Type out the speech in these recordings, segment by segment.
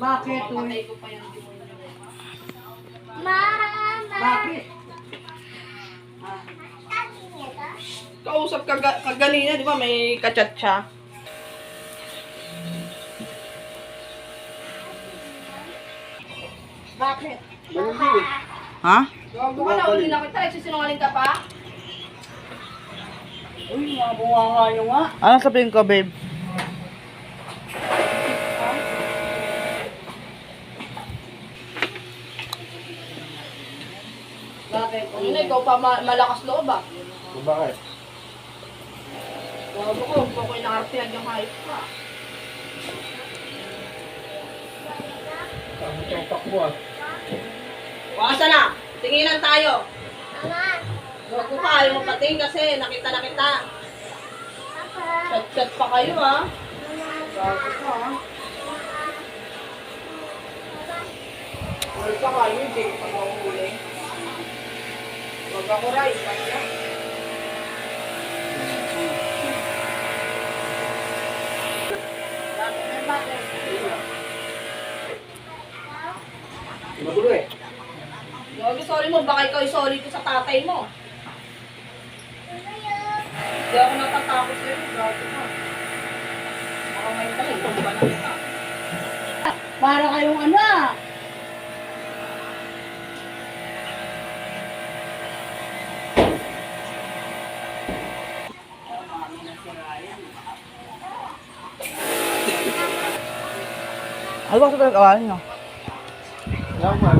Bakit? Papatay ko pa yung demonyo. Bakit? Kausap ka kaganina, di ba? May kachat siya. Bakit? Ha? Gago ka na, uli na kita. Nagsisinungaling ka pa? Uy, mga bunga nyo nga. Ano sabihin ko, babe? Bakit? Ano na, ikaw pa malakas loob ah. Bakit? Gago ko, kung ako'y naartihan yung hype ka. Ang topak mo ah. Wasa na! Tinginan tayo! Gago ka, ayaw mo pating kasi nakita na kita. Chat-chat pa kayo ah. Gago ka ah. Wala pa kayo, hindi ko pa mahuhuli. Huwag ako rin, kanya. Magulo eh. Gago, sorry mo, baka ikaw sorry ko sa tatay mo. Hindi ako natatakot sa'yo, gago ka. Baka may tayo, tumba na kita. Para kayong anak. Ano ba sa pinag-awalan nyo? Yaman.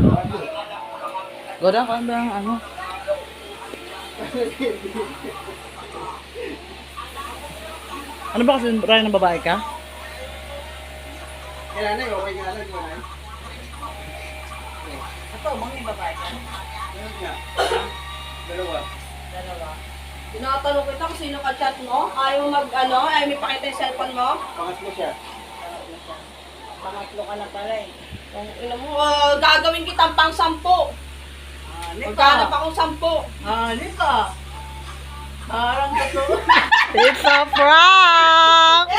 Ganda ka ba ang ano? Ano ba kasi Ryan ng babae ka? Kailan na, okay nga lang. Wala. Ito, mga babae ka. Ano nga? Dalawa. Tinatanong kita kung sino ka-chat mo. Ayaw ayaw may pakita yung cellphone mo. Pangatlo siya. Pangatlo ka na pala eh. Kung ino mo, gagawin kitang pang 10. Magkanap akong 10. Halika. Parang totoo. It's a prank!